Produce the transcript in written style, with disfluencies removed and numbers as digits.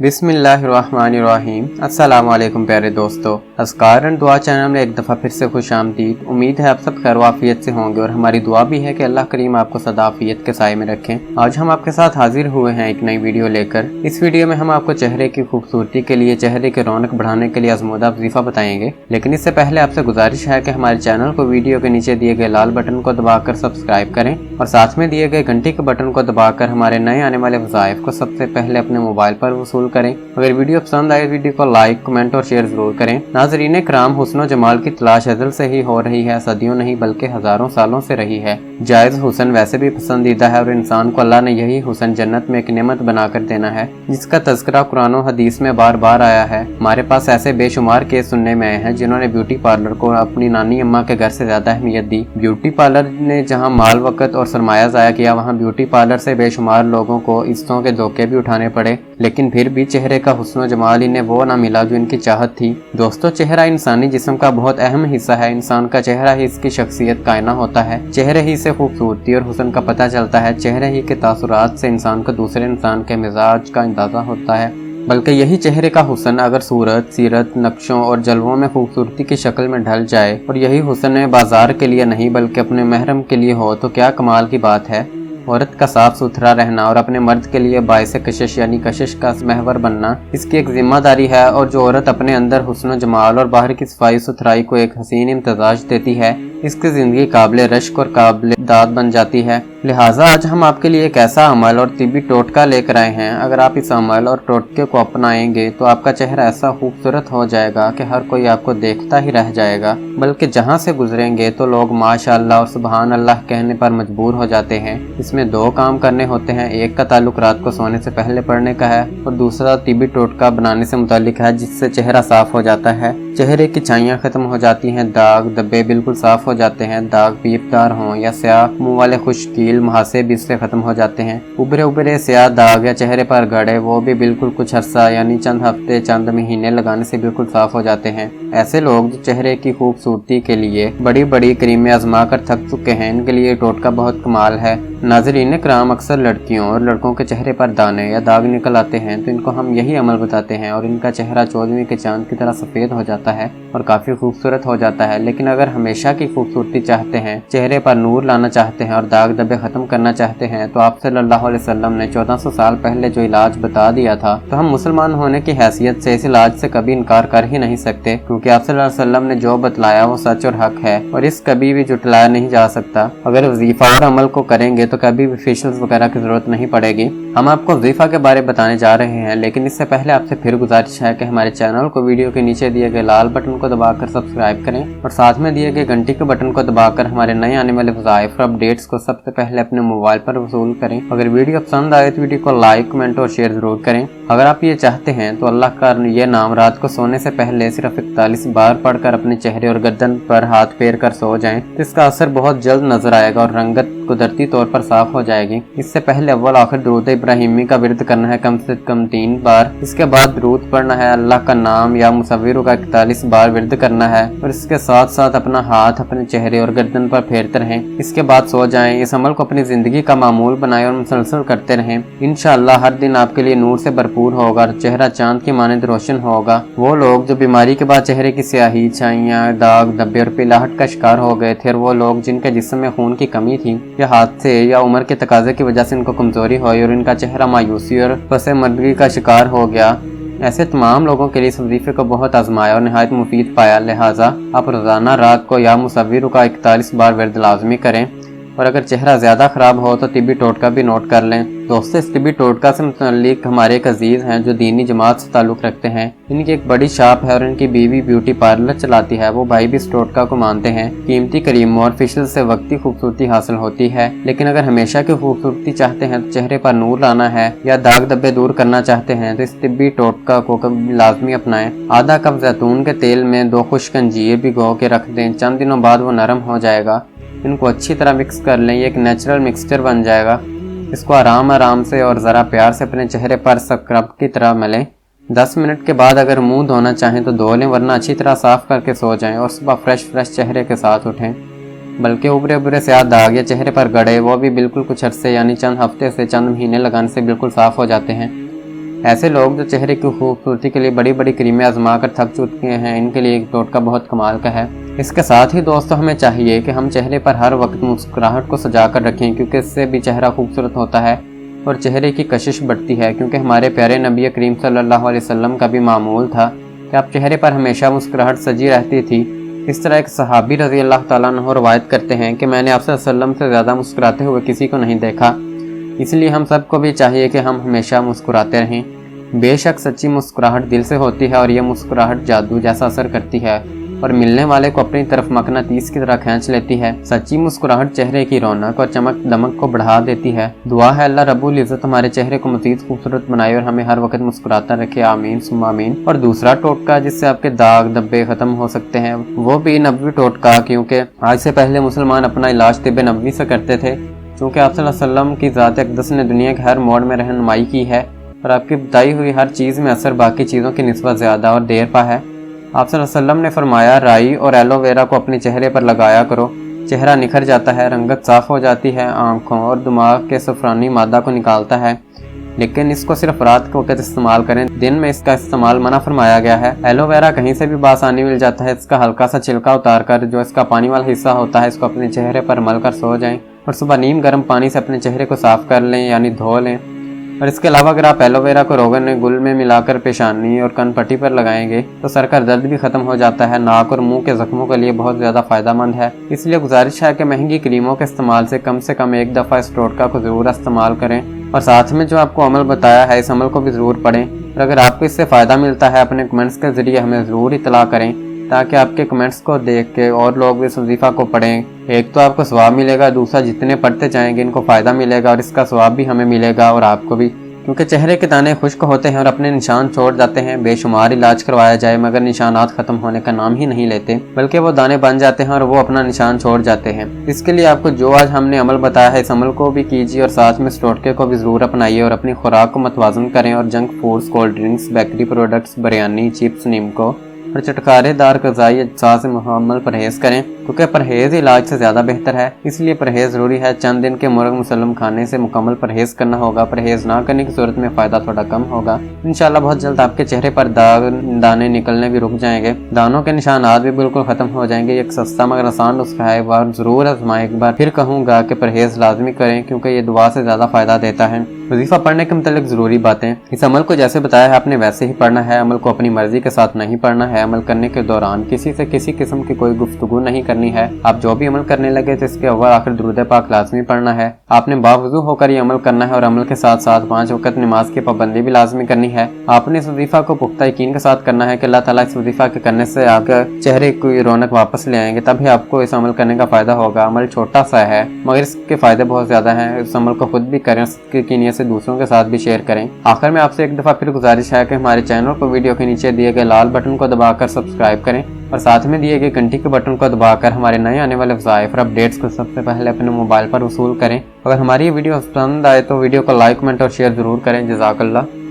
बिस्मिल्लाहिर्रहमानिर्रहीम। अस्सलाम वालेकुम प्यारे दोस्तों, अस्कार एंड दुआ चैनल में एक दफ़ा फिर से खुश आमदीद। उम्मीद है आप सब खैर वाफियत से होंगे और हमारी दुआ भी है कि अल्लाह करीम आपको सदा आफियत के साए में रखें। आज हम आपके साथ हाजिर हुए हैं एक नई वीडियो लेकर। इस वीडियो में हम आपको चेहरे की खूबसूरती के लिए, चेहरे की रौनक बढ़ाने के लिए आजमूदा वजीफा बताएंगे। लेकिन इससे पहले आपसे गुजारिश है कि हमारे चैनल को वीडियो के नीचे दिए गए लाल बटन को दबाकर सब्सक्राइब करें और साथ में दिए गए घंटी के बटन को दबाकर हमारे नए आने वाले वज़ाइफ को सबसे पहले अपने मोबाइल पर वसूल करें। अगर वीडियो पसंद आए वीडियो को लाइक, कमेंट और शेयर जरूर करें। नाज़रीन कराम, हुस्न जमाल की तलाश अज़ल से ही हो रही है, सदियों नहीं बल्कि हजारों सालों से रही है। जायज़ हुस्न वैसे भी पसंदीदा है और इंसान को अल्लाह ने यही हुस्न जन्नत में एक नेमत बनाकर देना है, जिसका तज़किरा कुरान और हदीस में बार बार आया है। हमारे पास ऐसे बेशुमार केस सुनने में आए हैं जिन्होंने ब्यूटी पार्लर को अपनी नानी अम्मा के घर से ज्यादा अहमियत दी। ब्यूटी पार्लर ने जहाँ माल, वक़्त और सरमाया ज़ाया किया, वहाँ ब्यूटी पार्लर से बेशुमार लोगों को इज्जतों के धोखे भी उठाने पड़े, लेकिन फिर भी चेहरे का हुस्न जमाल इन्हें वो ना मिला जो इनकी चाहत थी। दोस्तों, चेहरा इंसानी जिस्म का बहुत अहम हिस्सा है। इंसान का चेहरा ही इसकी शख्सियत का आईना होता है। चेहरे ही से खूबसूरती और हुस्न का पता चलता है। चेहरे ही के तासुरात से इंसान को दूसरे इंसान के मिजाज का अंदाजा होता है। बल्कि यही चेहरे का हुस्न अगर सूरत, सीरत, नक्शों और जलवों में खूबसूरती की शक्ल में ढल जाए और यही हुस्न बाजार के लिए नहीं बल्कि अपने महरम के लिए हो तो क्या कमाल की बात है। औरत का साफ सुथरा रहना और अपने मर्द के लिए बाइस कशिश यानी कशिश का महवर बनना इसकी एक जिम्मेदारी है। और जो औरत अपने अंदर हुस्न जमाल और बाहर की सफाई सुथराई को एक हसीन इम्तजाज देती है, इसकी जिंदगी काबिल रश्क और काबिल दाद बन जाती है। लिहाजा आज हम आपके लिए एक ऐसा अमल और तिब्बी टोटका लेकर आए हैं। अगर आप इस अमल और टोटके को अपनाएंगे तो आपका चेहरा ऐसा खूबसूरत हो जाएगा कि हर कोई आपको देखता ही रह जाएगा, बल्कि जहाँ से गुजरेंगे तो लोग माशाअल्लाह और सुबहान अल्लाह कहने पर मजबूर हो जाते हैं। इसमें दो काम करने होते हैं। एक का ताल्लुक रात को सोने से पहले पढ़ने का है और दूसरा तिब्बी टोटका बनाने से मुताल्लिक है, जिससे चेहरा साफ हो जाता है। चेहरे की छाइयाँ खत्म हो जाती हैं, दाग धब्बे बिल्कुल साफ हो जाते हैं। दाग पीपदार हों या स्याह मुंह वाले खुश्कील मुहासे भी इससे खत्म हो जाते हैं। उभरे उभरे स्याह दाग या चेहरे पर गड़े वो भी बिल्कुल कुछ अरसा यानी चंद हफ्ते, चंद महीने लगाने से बिल्कुल साफ हो जाते हैं। ऐसे लोग जो चेहरे की खूबसूरती के लिए बड़ी बड़ी क्रीमें आजमा कर थक चुके हैं, इनके लिए टोटका बहुत कमाल है। नाज़रीन कराम, अक्सर लड़कियों और लड़कों के चेहरे पर दाने या दाग निकल आते हैं तो इनको हम यही अमल बताते हैं और इनका चेहरा 14वीं के चांद की तरह सफेद हो जाता है और काफी खूबसूरत हो जाता है। लेकिन अगर हमेशा की खूबसूरती चाहते हैं, चेहरे पर नूर लाना चाहते हैं और दाग धब्बे खत्म करना चाहते हैं तो आप सल्लल्लाहु अलैहि वसल्लम ने 1400 साल पहले जो इलाज बता दिया था, तो हम मुसलमान होने की हैसियत से इस इलाज से कभी इनकार कर ही नहीं सकते, क्योंकि आप सल्लल्लाहु अलैहि वसल्लम ने जो बतलाया वो सच और हक है और इस कभी भी जुटलाया नहीं जा सकता। अगर वजीफा और अमल को करेंगे तो कभी भी फेशियल्स वगैरह की जरूरत नहीं पड़ेगी। हम आपको वजीफा के बारे में बताने जा रहे हैं, लेकिन इससे पहले आपसे फिर गुजारिश है कि हमारे चैनल को वीडियो के नीचे दिए गए लाल बटन को दबाकर सब्सक्राइब करें और साथ में दिए गए घंटी के बटन को दबाकर हमारे नए आने वाले वज़ाइफ और अपडेट्स को सबसे पहले अपने मोबाइल पर वसूल करें। अगर वीडियो पसंद आए तो वीडियो को लाइक, कमेंट और शेयर जरूर करें। अगर आप ये चाहते हैं तो अल्लाह का ये नाम रात को सोने से पहले सिर्फ 41 बार पढ़कर अपने चेहरे और गर्दन पर हाथ फेर कर सो जाएं, तो इसका असर बहुत जल्द नजर आएगा और रंगत कुदरती तौर पर साफ हो जाएगी। इससे पहले अव्वल आखिर दुरूद इब्राहिमी का विर्द करना है कम से कम 3 बार। इसके बाद दुरूद पढ़ना है, अल्लाह का नाम या मुसव्विर का 41 बार विर्द करना है और इसके साथ साथ अपना हाथ अपने चेहरे और गर्दन पर फेरते रहें। इसके बाद सो जाएं। इस अमल को अपनी जिंदगी का मामूल बनाएं और मुसलसल करते रहें। इंशाअल्लाह हर दिन आपके लिए नूर से भरपूर होगा, चेहरा चांद की मानंद रोशन होगा। वो लोग जो बीमारी के बाद चेहरे की स्याही, छाइयाँ, दाग धब्बे और पिलाहट का शिकार हो गए थे, और वो लोग जिनके जिस्म में खून की कमी थी या हादसे या उम्र के तकाजे की वजह से इनको कमजोरी हुई और इनका चेहरा मायूसी और पसे मर्दगी का शिकार हो गया, ऐसे तमाम लोगों के लिए इस वजीफे को बहुत आजमाया और निहायत मुफीद पाया। लिहाजा आप रोजाना रात को या मुसव्विर का 41 बार विर्द लाजमी करें और अगर चेहरा ज्यादा खराब हो तो तिब्बी टोटका भी नोट कर लें। दोस्तों, इस तिब्बी टोटका से मुतल्लिक हमारे एक अजीज हैं जो दीनी जमात से ताल्लुक रखते हैं। इनकी एक बड़ी शॉप है और इनकी बीवी ब्यूटी पार्लर चलाती है। वो भाई भी इस टोटका को मानते हैं। कीमती क्रीमों और फेशियल से वक्ती खूबसूरती हासिल होती है, लेकिन अगर हमेशा की खूबसूरती चाहते हैं, तो चेहरे पर नूर लाना है या दाग धब्बे दूर करना चाहते हैं, तो इस तिब्बी टोटका को लाजमी अपनाएं। आधा कप जैतून के तेल में 2 खुश्क अंजीर भिगो के रख दें। चंद दिनों बाद वो नरम हो जाएगा। इनको अच्छी तरह मिक्स कर लें। ये एक नेचुरल मिक्सचर बन जाएगा। इसको आराम आराम से और ज़रा प्यार से अपने चेहरे पर स्क्रब की तरह मलें। 10 मिनट के बाद अगर मुंह धोना चाहें तो धो लें, वरना अच्छी तरह साफ करके सो जाएं और सुबह फ्रेश चेहरे के साथ उठें। बल्कि उभरे उभरे स्याह दाग या चेहरे पर गड़े वो भी बिल्कुल कुछ अरसे यानी चंद हफ्ते से चंद महीने लगाने से बिल्कुल साफ हो जाते हैं। ऐसे लोग जो चेहरे की खूबसूरती के लिए बड़ी बड़ी क्रीमें आजमा कर थक चुके हैं, इनके लिए एक टोटका बहुत कमाल का है। इसके साथ ही दोस्तों हमें चाहिए कि हम चेहरे पर हर वक्त मुस्कुराहट को सजा कर रखें, क्योंकि इससे भी चेहरा खूबसूरत होता है और चेहरे की कशिश बढ़ती है। क्योंकि हमारे प्यारे नबी करीम सल्लल्लाहु अलैहि वसल्लम का भी मामूल था कि आप चेहरे पर हमेशा मुस्कुराहट सजी रहती थी। इस तरह एक सहाबी रज़ी अल्लाह ताला अन्हु रवायत करते हैं कि मैंने आपसे वसल्लम से ज़्यादा मुस्कुराते हुए किसी को नहीं देखा। इसलिए हम सबको भी चाहिए कि हम हमेशा मुस्कुराते रहें। बेशक सच्ची मुस्कुराहट दिल से होती है और यह मुस्कुराहट जादू जैसा असर करती है और मिलने वाले को अपनी तरफ मकनातीस की तरह खींच लेती है। सच्ची मुस्कुराहट चेहरे की रौनक और चमक दमक को बढ़ा देती है। दुआ है अल्लाह रब्बुल इज़्ज़त हमारे चेहरे को मज़ीद खूबसूरत बनाए और हमें हर वक्त मुस्कुराता रखे, आमीन सुम्मा आमीन। और दूसरा टोटका जिससे आपके दाग धब्बे खत्म हो सकते हैं वो भी नबवी टोटका, क्योंकि आज से पहले मुसलमान अपना इलाज तिब्बे नबवी से करते थे। क्योंकि आप सल्लल्लाहु अलैहि वसल्लम की ज़ात अक़दस ने दुनिया के हर मोड़ में रहनुमाई की है और आपकी बताई हुई हर चीज़ में असर बाकी चीज़ों की निस्बत ज़्यादा और देर पा है। आप सल्लल्लाहु अलैहि वसल्लम ने फरमाया, राई और एलोवेरा को अपने चेहरे पर लगाया करो, चेहरा निखर जाता है, रंगत साफ़ हो जाती है, आँखों और दिमाग के सफ़रानी मादा को निकालता है। लेकिन इसको सिर्फ रात के वक्त इस्तेमाल करें, दिन में इसका इस्तेमाल मना फरमाया गया है। एलोवेरा कहीं से भी बासानी मिल जाता है। इसका हल्का सा छिलका उतार कर जो इसका पानी वाला हिस्सा होता है इसको अपने चेहरे पर मल कर सो जाएं और सुबह नीम गर्म पानी से अपने चेहरे को साफ कर लें, यानी धो लें। और इसके अलावा अगर आप एलोवेरा को रोगन गुल में मिलाकर पेशानी और कनपट्टी पर लगाएंगे तो सर का दर्द भी खत्म हो जाता है। नाक और मुंह के जख्मों के लिए बहुत ज़्यादा फ़ायदेमंद है। इसलिए गुजारिश है कि महंगी क्रीमों के इस्तेमाल से कम एक दफ़ा इस टोटका को ज़रूर इस्तेमाल करें और साथ में जो आपको अमल बताया है इस अमल को भी ज़रूर पढ़ें। और अगर आपको इससे फ़ायदा मिलता है अपने कमेंट्स के ज़रिए हमें ज़रूर इतला करें, ताकि आपके कमेंट्स को देख के और लोग भी इस वजीफ़ा को पढ़ें। एक तो आपको सवाब मिलेगा, दूसरा जितने पढ़ते जाएंगे इनको फ़ायदा मिलेगा और इसका सवाब भी हमें मिलेगा और आपको भी। क्योंकि चेहरे के दाने खुश्क होते हैं और अपने निशान छोड़ जाते हैं। बेशुमार इलाज करवाया जाए मगर निशानात ख़त्म होने का नाम ही नहीं लेते, बल्कि वो दाने बन जाते हैं और वो अपना निशान छोड़ जाते हैं। इसके लिए आपको जो आज हमने अमल बताया है इस अमल को भी कीजिए और साथ में इस टोटके को भी ज़रूर अपनाइए और अपनी खुराक को मतवाज़न करें और junk foods, cold drinks, bakery products, biryani, chips, नीमको और चटखारेदार ग़िज़ाई अज्जा से मुकम्मल परहेज़ करें, क्योंकि परहेज़ इलाज से ज़्यादा बेहतर है। इसलिए परहेज़ ज़रूरी है। चंद दिन के मुर्ग मुसल्लम खाने से मुकम्मल परहेज़ करना होगा। परहेज़ ना करने की सूरत में फ़ायदा थोड़ा कम होगा। इंशाल्लाह बहुत जल्द आपके चेहरे पर दाने निकलने भी रुक जाएंगे, दानों के निशानात भी बिल्कुल ख़त्म हो जाएंगे। एक सस्ता मगर आसान नुस्खा है, बार ज़रूर आजमाएं। एक बार फिर कहूँगा कि परहेज़ लाजमी करें, क्योंकि ये दुआ से ज़्यादा फ़ायदा देता है। वजीफ़ा पढ़ने के मतलब ज़रूरी बातें, इस अमल को जैसे बताया है आपने वैसे ही पढ़ना है। अमल को अपनी मर्जी के साथ नहीं पढ़ना है। अमल करने के दौरान किसी से किसी किस्म की कोई गुफ्तगू नहीं करनी है। आप जो भी अमल करने लगे तो इसके अव्वल आखिर दुरूद पाक लाजमी पढ़ना है। आपने बावजू होकर ये अमल करना है और अमल के साथ साथ 5 वक्त नमाज की पाबंदी भी लाजमी करनी है। आपने इस वजीफ़ा को पुख्ता यकीन के साथ करना है कि अल्लाह ताला इस वजीफ़ा के करने से आपके चेहरे की रौनक वापस ले आएंगे, तभी आपको इस अमल करने का फ़ायदा होगा। अमल छोटा सा है मगर इसके फ़ायदे बहुत ज़्यादा हैं। इस अमल को खुद भी करें, इसकी नीयत से दूसरों के साथ भी शेयर करें। आखिर में आपसे एक दफ़ा फिर गुजारिश है कि हमारे चैनल को वीडियो के नीचे दिए गए लाल बटन को दबाकर सब्सक्राइब करें और साथ में दिए गए घंटी के बटन को दबाकर हमारे नए आने वाले वज़ाइफ और अपडेट्स को सबसे पहले अपने मोबाइल पर वसूल करें। अगर हमारी ये वीडियो पसंद आए तो वीडियो को लाइक, कमेंट और शेयर ज़रूर करें। जज़ाकल्लाह।